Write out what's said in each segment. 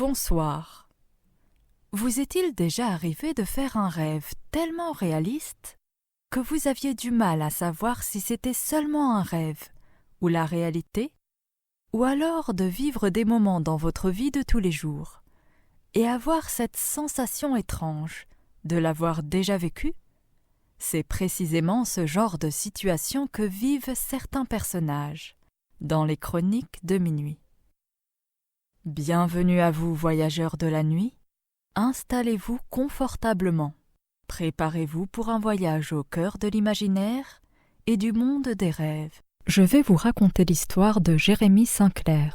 Bonsoir. Vous est-il déjà arrivé de faire un rêve tellement réaliste que vous aviez du mal à savoir si c'était seulement un rêve ou la réalité, ou alors de vivre des moments dans votre vie de tous les jours et avoir cette sensation étrange de l'avoir déjà vécu? C'est précisément ce genre de situation que vivent certains personnages dans les chroniques de minuit. Bienvenue à vous, voyageurs de la nuit. Installez-vous confortablement. Préparez-vous pour un voyage au cœur de l'imaginaire et du monde des rêves. Je vais vous raconter l'histoire de Jérémy Sinclair.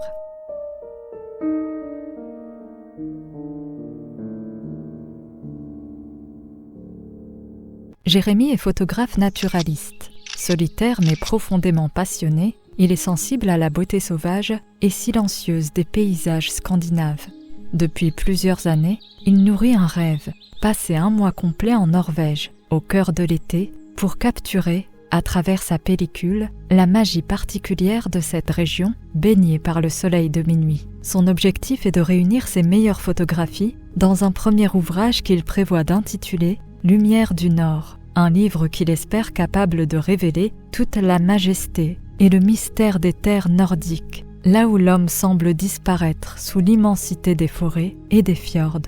Jérémy est photographe naturaliste. Solitaire mais profondément passionné, il est sensible à la beauté sauvage et silencieuse des paysages scandinaves. Depuis plusieurs années, il nourrit un rêve, passer un mois complet en Norvège, au cœur de l'été, pour capturer, à travers sa pellicule, la magie particulière de cette région baignée par le soleil de minuit. Son objectif est de réunir ses meilleures photographies dans un premier ouvrage qu'il prévoit d'intituler « Lumière du Nord », un livre qu'il espère capable de révéler toute la majesté et le mystère des terres nordiques, là où l'homme semble disparaître sous l'immensité des forêts et des fjords.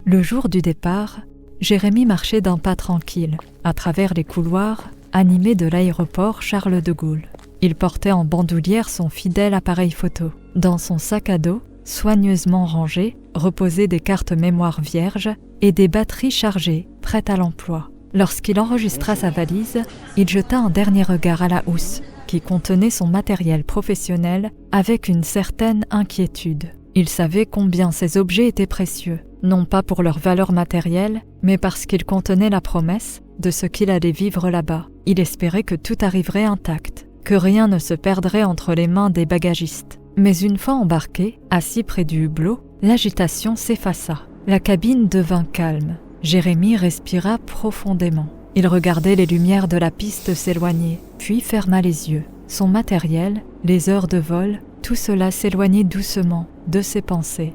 Le jour du départ, Jérémy marchait d'un pas tranquille, à travers les couloirs animés de l'aéroport Charles de Gaulle. Il portait en bandoulière son fidèle appareil photo. Dans son sac à dos, soigneusement rangé, reposaient des cartes mémoire vierges et des batteries chargées, prêtes à l'emploi. Lorsqu'il enregistra sa valise, il jeta un dernier regard à la housse, qui contenait son matériel professionnel avec une certaine inquiétude. Il savait combien ces objets étaient précieux, non pas pour leur valeur matérielle, mais parce qu'ils contenaient la promesse de ce qu'il allait vivre là-bas. Il espérait que tout arriverait intact, que rien ne se perdrait entre les mains des bagagistes. Mais une fois embarqué, assis près du hublot, l'agitation s'effaça. La cabine devint calme. Jérémy respira profondément. Il regardait les lumières de la piste s'éloigner, puis ferma les yeux. Son matériel, les heures de vol, tout cela s'éloignait doucement de ses pensées.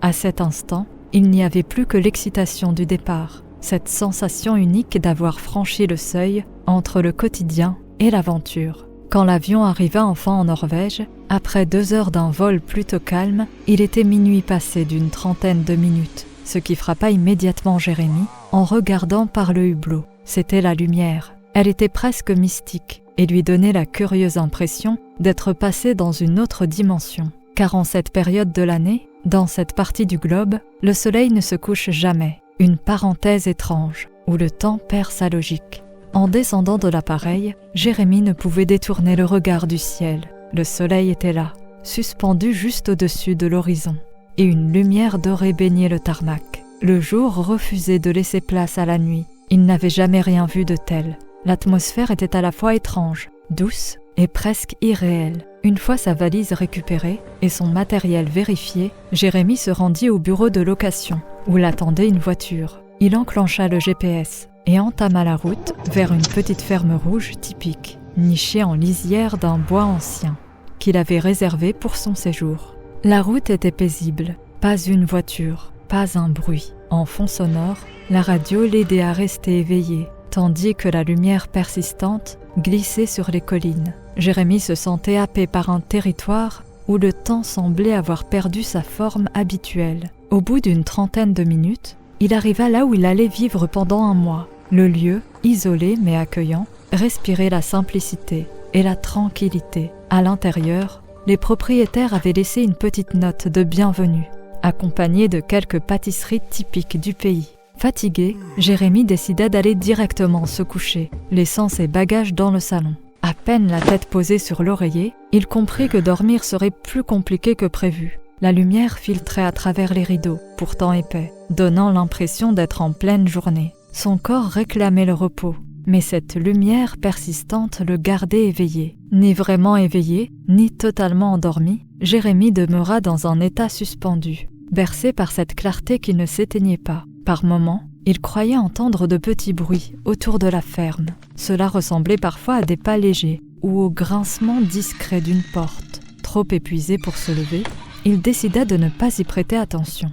À cet instant, il n'y avait plus que l'excitation du départ, cette sensation unique d'avoir franchi le seuil entre le quotidien et l'aventure. Quand l'avion arriva enfin en Norvège, après 2 heures d'un vol plutôt calme, il était minuit passé d'une trentaine de minutes. Ce qui frappa immédiatement Jérémy en regardant par le hublot, c'était la lumière. Elle était presque mystique et lui donnait la curieuse impression d'être passé dans une autre dimension. Car en cette période de l'année, dans cette partie du globe, le soleil ne se couche jamais. Une parenthèse étrange où le temps perd sa logique. En descendant de l'appareil, Jérémy ne pouvait détourner le regard du ciel. Le soleil était là, suspendu juste au-dessus de l'horizon. Et une lumière dorée baignait le tarmac. Le jour refusait de laisser place à la nuit. Il n'avait jamais rien vu de tel. L'atmosphère était à la fois étrange, douce et presque irréelle. Une fois sa valise récupérée et son matériel vérifié, Jérémy se rendit au bureau de location, où l'attendait une voiture. Il enclencha le GPS et entama la route vers une petite ferme rouge typique, nichée en lisière d'un bois ancien, qu'il avait réservé pour son séjour. La route était paisible, pas une voiture, pas un bruit. En fond sonore, la radio l'aidait à rester éveillé, tandis que la lumière persistante glissait sur les collines. Jérémy se sentait happé par un territoire où le temps semblait avoir perdu sa forme habituelle. Au bout d'une trentaine de minutes, il arriva là où il allait vivre pendant un mois. Le lieu, isolé mais accueillant, respirait la simplicité et la tranquillité. À l'intérieur, les propriétaires avaient laissé une petite note de bienvenue, accompagnée de quelques pâtisseries typiques du pays. Fatigué, Jérémy décida d'aller directement se coucher, laissant ses bagages dans le salon. À peine la tête posée sur l'oreiller, il comprit que dormir serait plus compliqué que prévu. La lumière filtrait à travers les rideaux, pourtant épais, donnant l'impression d'être en pleine journée. Son corps réclamait le repos, mais cette lumière persistante le gardait éveillé. Ni vraiment éveillé, ni totalement endormi, Jérémy demeura dans un état suspendu, bercé par cette clarté qui ne s'éteignait pas. Par moments, il croyait entendre de petits bruits autour de la ferme. Cela ressemblait parfois à des pas légers ou au grincement discret d'une porte. Trop épuisé pour se lever, il décida de ne pas y prêter attention.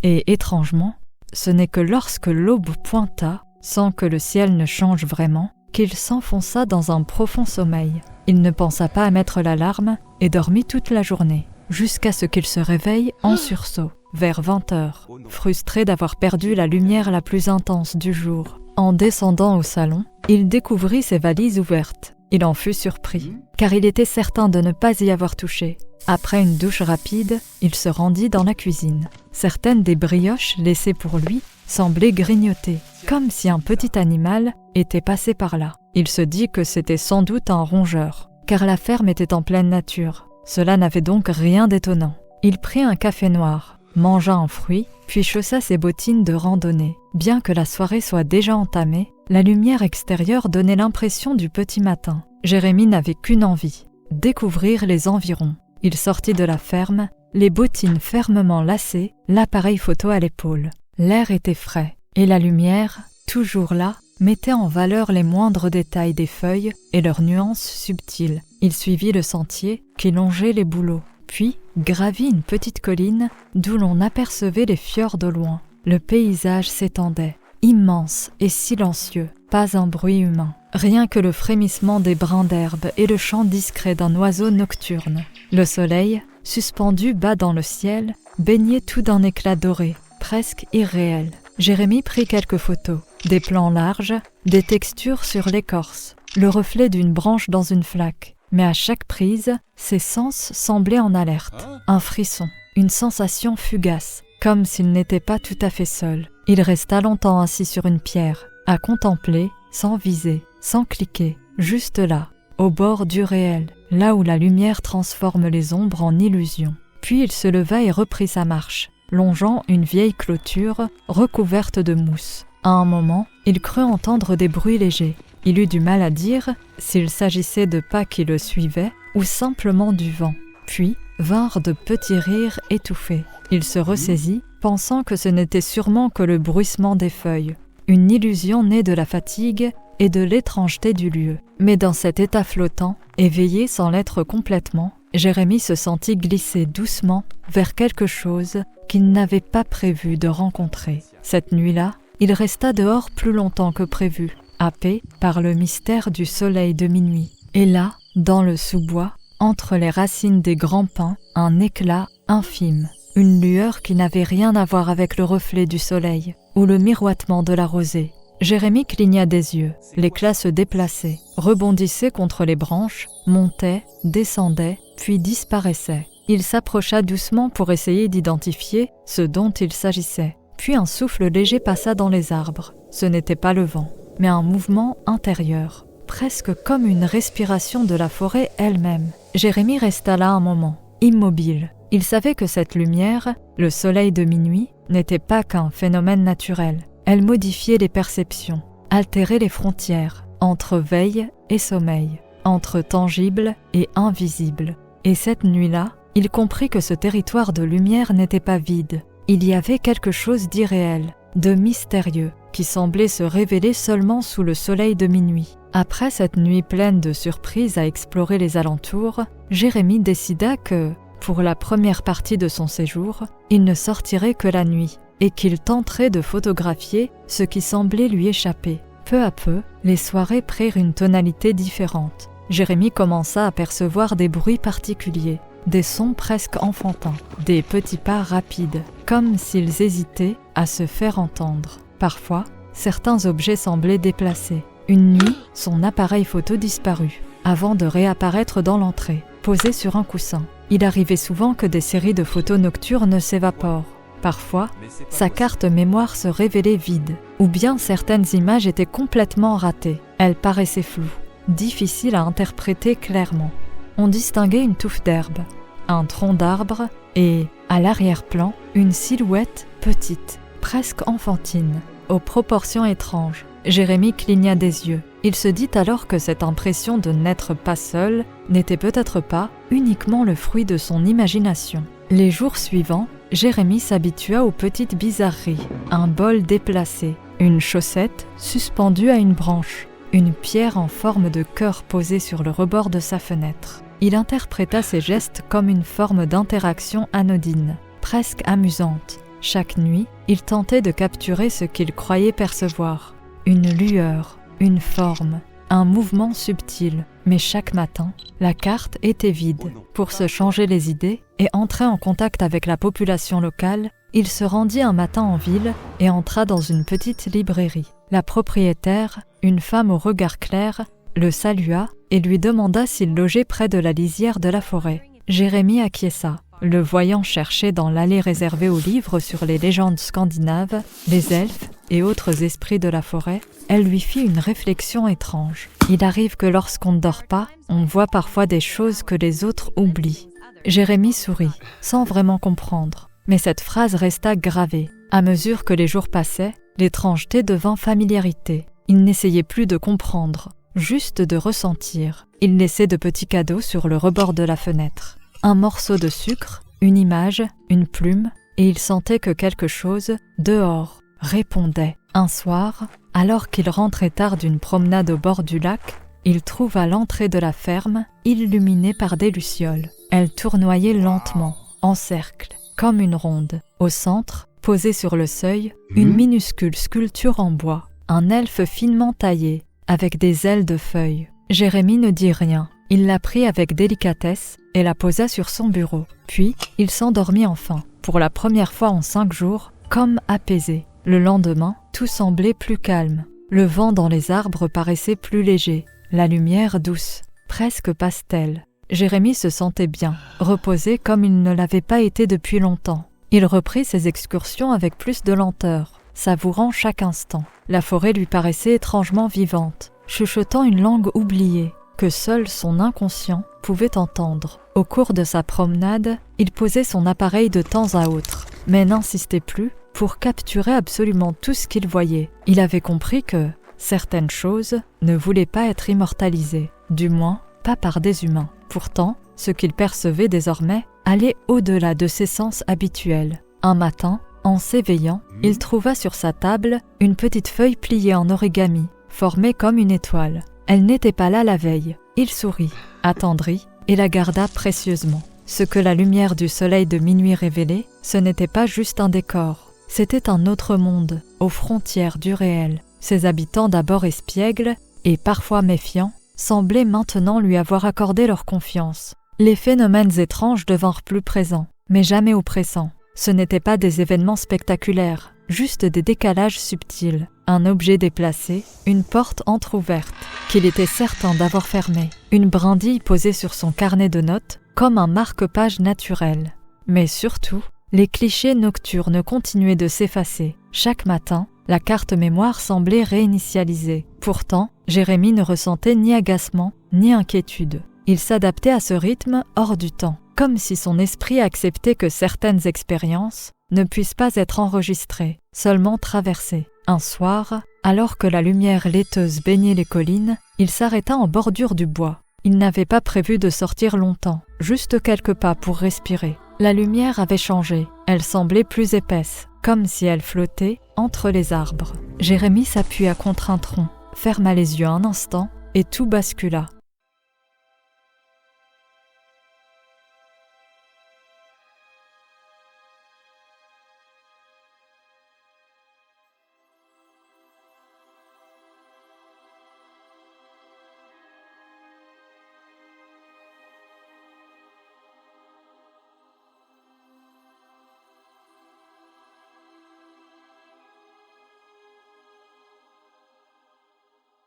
Et étrangement, ce n'est que lorsque l'aube pointa, sans que le ciel ne change vraiment, qu'il s'enfonça dans un profond sommeil. Il ne pensa pas à mettre l'alarme et dormit toute la journée, jusqu'à ce qu'il se réveille en sursaut, vers 20 heures, frustré d'avoir perdu la lumière la plus intense du jour. En descendant au salon, il découvrit ses valises ouvertes. Il en fut surpris, car il était certain de ne pas y avoir touché. Après une douche rapide, il se rendit dans la cuisine. Certaines des brioches laissées pour lui semblaient grignoter, comme si un petit animal était passé par là. Il se dit que c'était sans doute un rongeur, car la ferme était en pleine nature. Cela n'avait donc rien d'étonnant. Il prit un café noir, mangea un fruit, puis chaussa ses bottines de randonnée. Bien que la soirée soit déjà entamée, la lumière extérieure donnait l'impression du petit matin. Jérémie n'avait qu'une envie, découvrir les environs. Il sortit de la ferme, les bottines fermement lacées, l'appareil photo à l'épaule. L'air était frais, et la lumière, toujours là, mettait en valeur les moindres détails des feuilles et leurs nuances subtiles. Il suivit le sentier qui longeait les bouleaux, puis gravit une petite colline d'où l'on apercevait les fjords de loin. Le paysage s'étendait, immense et silencieux, pas un bruit humain, rien que le frémissement des brins d'herbe et le chant discret d'un oiseau nocturne. Le soleil, suspendu bas dans le ciel, baignait tout d'un éclat doré, presque irréel. Jérémie prit quelques photos, des plans larges, des textures sur l'écorce, le reflet d'une branche dans une flaque. Mais à chaque prise, ses sens semblaient en alerte. Un frisson, une sensation fugace, comme s'il n'était pas tout à fait seul. Il resta longtemps assis sur une pierre, à contempler, sans viser, sans cliquer, juste là, au bord du réel, là où la lumière transforme les ombres en illusions. Puis il se leva et reprit sa marche, longeant une vieille clôture recouverte de mousse. À un moment, il crut entendre des bruits légers. Il eut du mal à dire s'il s'agissait de pas qui le suivaient ou simplement du vent. Puis vinrent de petits rires étouffés. Il se ressaisit, pensant que ce n'était sûrement que le bruissement des feuilles, une illusion née de la fatigue et de l'étrangeté du lieu. Mais dans cet état flottant, éveillé sans l'être complètement, Jérémie se sentit glisser doucement vers quelque chose qu'il n'avait pas prévu de rencontrer. Cette nuit-là, il resta dehors plus longtemps que prévu, happé par le mystère du soleil de minuit. Et là, dans le sous-bois, entre les racines des grands pins, un éclat infime, une lueur qui n'avait rien à voir avec le reflet du soleil ou le miroitement de la rosée. Jérémie cligna des yeux, l'éclat se déplaçait, rebondissait contre les branches, montait, descendait, puis disparaissait. Il s'approcha doucement pour essayer d'identifier ce dont il s'agissait. Puis un souffle léger passa dans les arbres. Ce n'était pas le vent, mais un mouvement intérieur, presque comme une respiration de la forêt elle-même. Jérémie resta là un moment, immobile. Il savait que cette lumière, le soleil de minuit, n'était pas qu'un phénomène naturel. Elle modifiait les perceptions, altérait les frontières entre veille et sommeil, entre tangible et invisible. Et cette nuit-là, il comprit que ce territoire de lumière n'était pas vide. Il y avait quelque chose d'irréel, de mystérieux, qui semblait se révéler seulement sous le soleil de minuit. Après cette nuit pleine de surprises à explorer les alentours, Jérémie décida que, pour la première partie de son séjour, il ne sortirait que la nuit, et qu'il tenterait de photographier ce qui semblait lui échapper. Peu à peu, les soirées prirent une tonalité différente. Jérémie commença à percevoir des bruits particuliers, des sons presque enfantins, des petits pas rapides, comme s'ils hésitaient à se faire entendre. Parfois, certains objets semblaient déplacés. Une nuit, son appareil photo disparut, avant de réapparaître dans l'entrée, posé sur un coussin. Il arrivait souvent que des séries de photos nocturnes s'évaporent. Parfois, sa carte mémoire se révélait vide, ou bien certaines images étaient complètement ratées. Elles paraissaient floues, difficiles à interpréter clairement. On distinguait une touffe d'herbe, un tronc d'arbre et, à l'arrière-plan, une silhouette petite, presque enfantine, aux proportions étranges. Jérémie cligna des yeux. Il se dit alors que cette impression de n'être pas seul n'était peut-être pas uniquement le fruit de son imagination. Les jours suivants, Jérémie s'habitua aux petites bizarreries. Un bol déplacé, une chaussette suspendue à une branche, une pierre en forme de cœur posée sur le rebord de sa fenêtre. il interpréta ces gestes comme une forme d'interaction anodine, presque amusante. Chaque nuit, il tentait de capturer ce qu'il croyait percevoir. Une lueur, une forme, un mouvement subtil. Mais chaque matin, la carte était vide. Pour se changer les idées et entrer en contact avec la population locale, il se rendit un matin en ville et entra dans une petite librairie. La propriétaire, une femme au regard clair, le salua et lui demanda s'il logeait près de la lisière de la forêt. Jérémie acquiesça. Le voyant chercher dans l'allée réservée aux livres sur les légendes scandinaves, les elfes et autres esprits de la forêt, elle lui fit une réflexion étrange. Il arrive que lorsqu'on ne dort pas, on voit parfois des choses que les autres oublient. Jérémie sourit, sans vraiment comprendre. Mais cette phrase resta gravée. À mesure que les jours passaient, l'étrangeté devint familiarité. Il n'essayait plus de comprendre, juste de ressentir. Il laissait de petits cadeaux sur le rebord de la fenêtre. Un morceau de sucre, une image, une plume, et il sentait que quelque chose, dehors, répondait. Un soir, alors qu'il rentrait tard d'une promenade au bord du lac, il trouva l'entrée de la ferme, illuminée par des lucioles. Elles tournoyaient lentement, en cercle, comme une ronde. Au centre, posée sur le seuil, une minuscule sculpture en bois, un elfe finement taillé, avec des ailes de feuilles. Jérémie ne dit rien. Il la prit avec délicatesse et la posa sur son bureau. Puis, il s'endormit enfin, pour la première fois en 5 jours, comme apaisé. Le lendemain, tout semblait plus calme. Le vent dans les arbres paraissait plus léger, la lumière douce, presque pastel. Jérémie se sentait bien, reposé comme il ne l'avait pas été depuis longtemps. Il reprit ses excursions avec plus de lenteur, savourant chaque instant. La forêt lui paraissait étrangement vivante, chuchotant une langue oubliée, que seul son inconscient pouvait entendre. Au cours de sa promenade, il posait son appareil de temps à autre, mais n'insistait plus pour capturer absolument tout ce qu'il voyait. Il avait compris que certaines choses ne voulaient pas être immortalisées, du moins pas par des humains. Pourtant, ce qu'il percevait désormais allait au-delà de ses sens habituels. Un matin, en s'éveillant, il trouva sur sa table une petite feuille pliée en origami, formée comme une étoile. Elle n'était pas là la veille. Il sourit, attendri, et la garda précieusement. Ce que la lumière du soleil de minuit révélait, ce n'était pas juste un décor. C'était un autre monde, aux frontières du réel. Ses habitants d'abord espiègles et parfois méfiants, semblaient maintenant lui avoir accordé leur confiance. Les phénomènes étranges devinrent plus présents, mais jamais oppressants. Ce n'étaient pas des événements spectaculaires, juste des décalages subtils. Un objet déplacé, une porte entr'ouverte, qu'il était certain d'avoir fermée, une brindille posée sur son carnet de notes, comme un marque-page naturel. Mais surtout, les clichés nocturnes continuaient de s'effacer. Chaque matin, la carte mémoire semblait réinitialisée. Pourtant, Jérémie ne ressentait ni agacement, ni inquiétude. Il s'adaptait à ce rythme hors du temps, comme si son esprit acceptait que certaines expériences ne puissent pas être enregistrées, seulement traversées. Un soir, alors que la lumière laiteuse baignait les collines, il s'arrêta en bordure du bois. Il n'avait pas prévu de sortir longtemps, juste quelques pas pour respirer. La lumière avait changé, elle semblait plus épaisse, comme si elle flottait entre les arbres. Jérémie s'appuya contre un tronc, ferma les yeux un instant et tout bascula.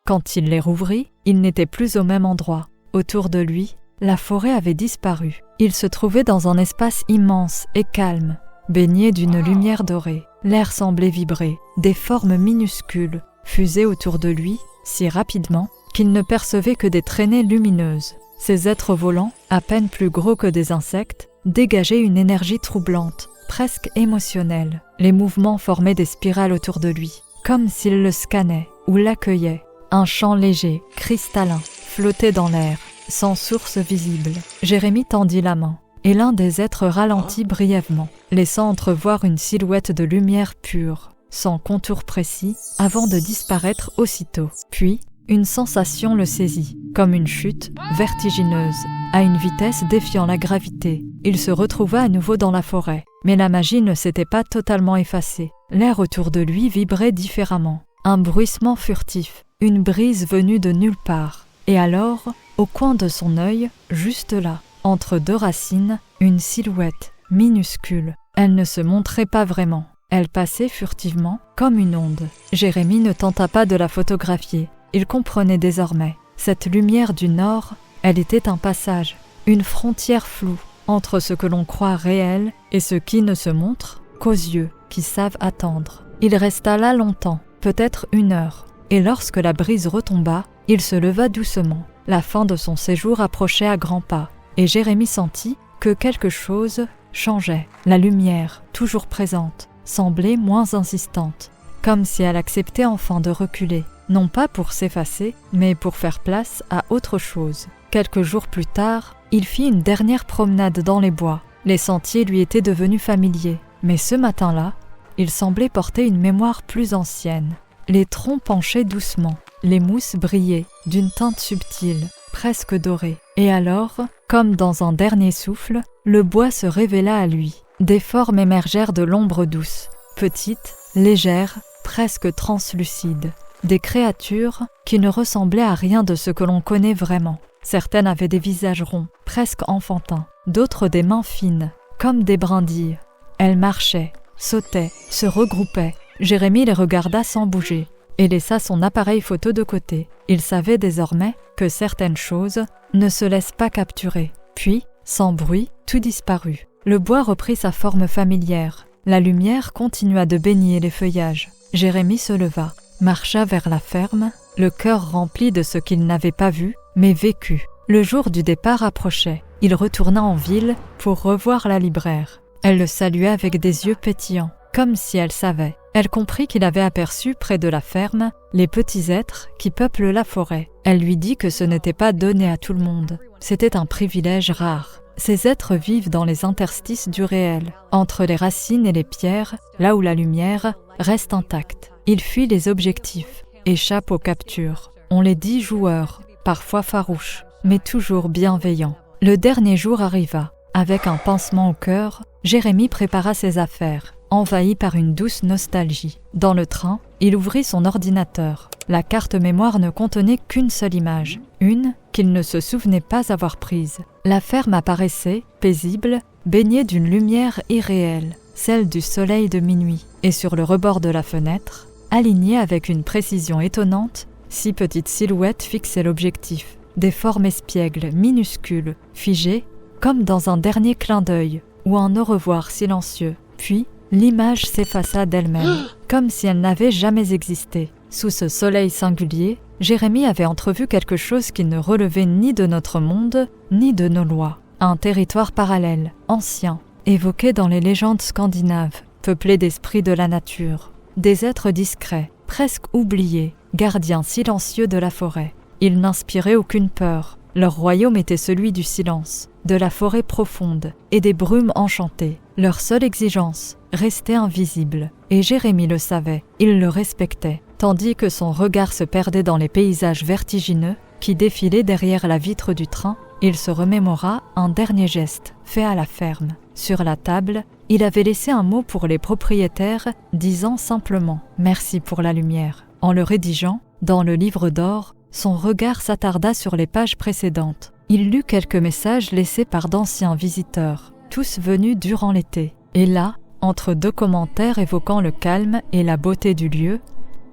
Quand il les rouvrit, il n'était plus au même endroit. Autour de lui, la forêt avait disparu. Il se trouvait dans un espace immense et calme, baigné d'une lumière dorée. L'air semblait vibrer, des formes minuscules fusaient autour de lui si rapidement qu'il ne percevait que des traînées lumineuses. Ces êtres volants, à peine plus gros que des insectes, dégageaient une énergie troublante, presque émotionnelle. Les mouvements formaient des spirales autour de lui, comme s'ils le scannaient ou l'accueillaient. Un chant léger, cristallin, flottait dans l'air, sans source visible. Jérémie tendit la main, et l'un des êtres ralentit brièvement, laissant entrevoir une silhouette de lumière pure, sans contour précis, avant de disparaître aussitôt. Puis, une sensation le saisit, comme une chute vertigineuse, à une vitesse défiant la gravité. Il se retrouva à nouveau dans la forêt, mais la magie ne s'était pas totalement effacée. L'air autour de lui vibrait différemment. Un bruissement furtif, une brise venue de nulle part. Et alors, au coin de son œil, juste là, entre deux racines, une silhouette minuscule. Elle ne se montrait pas vraiment. Elle passait furtivement, comme une onde. Jérémie ne tenta pas de la photographier. Il comprenait désormais. Cette lumière du nord, elle était un passage, une frontière floue entre ce que l'on croit réel et ce qui ne se montre qu'aux yeux qui savent attendre. Il resta là longtemps, peut-être 1 heure, et lorsque la brise retomba, il se leva doucement. La fin de son séjour approchait à grands pas, et Jérémie sentit que quelque chose changeait. La lumière, toujours présente, semblait moins insistante, comme si elle acceptait enfin de reculer, non pas pour s'effacer, mais pour faire place à autre chose. Quelques jours plus tard, il fit une dernière promenade dans les bois. Les sentiers lui étaient devenus familiers, mais ce matin-là, il semblait porter une mémoire plus ancienne. Les troncs penchaient doucement, les mousses brillaient d'une teinte subtile, presque dorée. Et alors, comme dans un dernier souffle, le bois se révéla à lui. Des formes émergèrent de l'ombre douce, petites, légères, presque translucides. Des créatures qui ne ressemblaient à rien de ce que l'on connaît vraiment. Certaines avaient des visages ronds, presque enfantins, d'autres des mains fines, comme des brindilles. Elles marchaient, sautaient, se regroupaient. Jérémie les regarda sans bouger et laissa son appareil photo de côté. Il savait désormais que certaines choses ne se laissent pas capturer. Puis, sans bruit, tout disparut. Le bois reprit sa forme familière. La lumière continua de baigner les feuillages. Jérémie se leva, marcha vers la ferme, le cœur rempli de ce qu'il n'avait pas vu, mais vécu. Le jour du départ approchait. Il retourna en ville pour revoir la libraire. Elle le saluait avec des yeux pétillants, comme si elle savait. Elle comprit qu'il avait aperçu près de la ferme les petits êtres qui peuplent la forêt. Elle lui dit que ce n'était pas donné à tout le monde. C'était un privilège rare. Ces êtres vivent dans les interstices du réel, entre les racines et les pierres, là où la lumière reste intacte. Ils fuient les objectifs, échappent aux captures. On les dit joueurs, parfois farouches, mais toujours bienveillants. Le dernier jour arriva. Avec un pincement au cœur, Jérémie prépara ses affaires, envahi par une douce nostalgie. Dans le train, il ouvrit son ordinateur. La carte mémoire ne contenait qu'une seule image, une qu'il ne se souvenait pas avoir prise. La ferme apparaissait, paisible, baignée d'une lumière irréelle, celle du soleil de minuit. Et sur le rebord de la fenêtre, alignée avec une précision étonnante, 6 petites silhouettes fixaient l'objectif. Des formes espiègles, minuscules, figées, comme dans un dernier clin d'œil ou un au revoir silencieux. Puis, l'image s'effaça d'elle-même, comme si elle n'avait jamais existé. Sous ce soleil singulier, Jérémie avait entrevu quelque chose qui ne relevait ni de notre monde, ni de nos lois. Un territoire parallèle, ancien, évoqué dans les légendes scandinaves, peuplé d'esprits de la nature. Des êtres discrets, presque oubliés, gardiens silencieux de la forêt. Ils n'inspiraient aucune peur. Leur royaume était celui du silence, de la forêt profonde et des brumes enchantées. Leur seule exigence, rester invisible. Et Jérémie le savait, il le respectait, tandis que son regard se perdait dans les paysages vertigineux qui défilaient derrière la vitre du train. Il se remémora un dernier geste, fait à la ferme. Sur la table, il avait laissé un mot pour les propriétaires, disant simplement « Merci pour la lumière ». En le rédigeant, dans le livre d'or, son regard s'attarda sur les pages précédentes. Il lut quelques messages laissés par d'anciens visiteurs, tous venus durant l'été. Et là, entre 2 commentaires évoquant le calme et la beauté du lieu,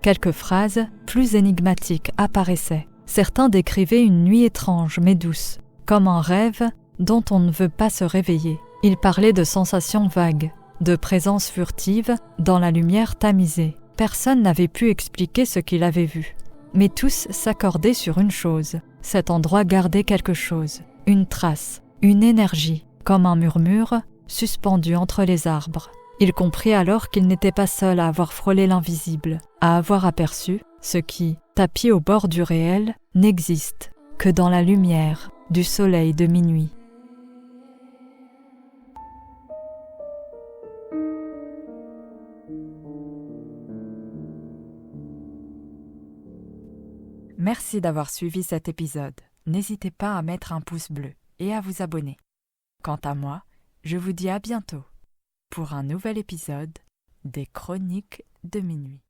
quelques phrases plus énigmatiques apparaissaient. Certains décrivaient une nuit étrange mais douce, comme un rêve dont on ne veut pas se réveiller. Ils parlaient de sensations vagues, de présences furtives dans la lumière tamisée. Personne n'avait pu expliquer ce qu'il avait vu. Mais tous s'accordaient sur une chose. Cet endroit gardait quelque chose, une trace, une énergie, comme un murmure suspendu entre les arbres. Il comprit alors qu'il n'était pas seul à avoir frôlé l'invisible, à avoir aperçu ce qui, tapis au bord du réel, n'existe que dans la lumière du soleil de minuit. Merci d'avoir suivi cet épisode. N'hésitez pas à mettre un pouce bleu et à vous abonner. Quant à moi, je vous dis à bientôt pour un nouvel épisode des Chroniques de minuit.